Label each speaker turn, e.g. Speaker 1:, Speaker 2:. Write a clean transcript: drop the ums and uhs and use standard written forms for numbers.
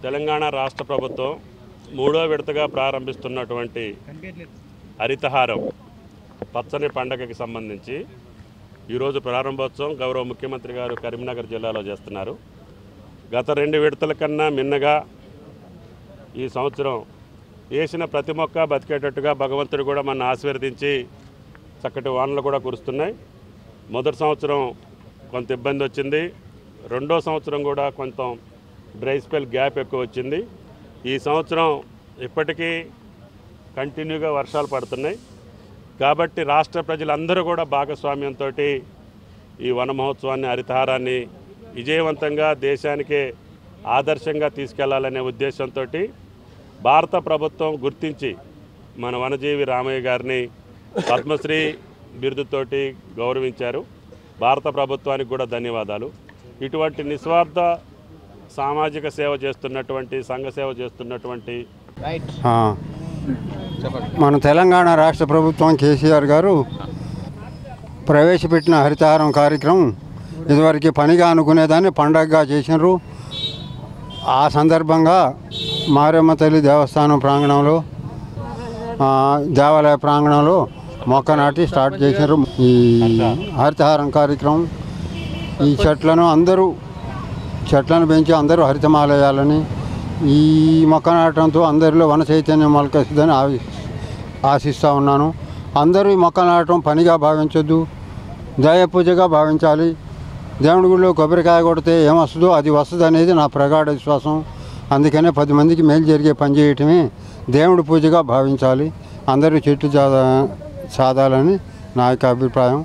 Speaker 1: తెలంగాణ రాష్ట్ర ప్రభుత్వం మూడో విడతగా ప్రారంభిస్తున్నటువంటి హరితహారం పచ్చని పండగకి సంబంధించి ఈరోజు ప్రారంభోత్సవం గౌరవ ముఖ్యమంత్రి గారు కరీంనగర్ జిల్లాలో చేస్తున్నారు. గత 2 విడతల కన్నా మిన్నగా ఈ సంవత్సరం వేసిన ప్రతి మొక్క బతికేటట్టుగా భగవంతుడు కూడా మన ఆశీర్వదించి చక్కటి వానలు కూడా కురుస్తున్నాయి. మొదటి సంవత్సరం కొంత ఇబ్బంది వచ్చింది, రెండో సంవత్సరం కూడా కొంత డ్రై స్పెల్ గ్యాప్ ఎక్కువ వచ్చింది. ఈ సంవత్సరం ఇప్పటికీ కంటిన్యూగా వర్షాలు పడుతున్నాయి. కాబట్టి రాష్ట్ర ప్రజలందరూ కూడా భాగస్వామ్యంతో ఈ వన మహోత్సవాన్ని, హరితహారాన్ని విజయవంతంగా దేశానికే ఆదర్శంగా తీసుకెళ్లాలనే ఉద్దేశంతో భారత ప్రభుత్వం గుర్తించి మన వనజీవి రామయ్య గారిని పద్మశ్రీ బిరుదుతోటి గౌరవించారు. భారత ప్రభుత్వానికి కూడా ధన్యవాదాలు. ఇటువంటి నిస్వార్థ సామాజిక సేవ చేస్తున్నటువంటి, సంఘ సేవ చేస్తున్నటువంటి
Speaker 2: మన తెలంగాణ రాష్ట్ర ప్రభుత్వం కేసీఆర్ గారు ప్రవేశపెట్టిన హరితహారం కార్యక్రమం ఇదివరకు పనిగా అనుకునేదాన్ని పండగగా చేసినారు. ఆ సందర్భంగా మారమ్మ తల్లి దేవస్థానం ప్రాంగణంలో, దేవాలయ ప్రాంగణంలో మొక్క నాటి స్టార్ట్ చేశారు ఈ హరితహారం కార్యక్రమం. ఈ చెట్లను పెంచి అందరూ హరితమాలయాలని, ఈ మొక్క నాటడంతో అందరిలో వన చైతన్యం మొలకెస్తుందని ఆశిస్తూ ఉన్నాను. అందరూ ఈ మొక్క నాటడం పనిగా భావించొద్దు, దయ పూజగా భావించాలి. దేవుడి గుడిలో కొబ్బరికాయ కొడితే ఏమొస్తుందో అది వస్తుంది అనేది నా ప్రగాఢ విశ్వాసం. అందుకనే 10 మందికి మేలు జరిగే పని చేయటమే దేవుడి పూజగా భావించాలి. అందరూ చెట్టు సాదాలని నా యొక్క అభిప్రాయం.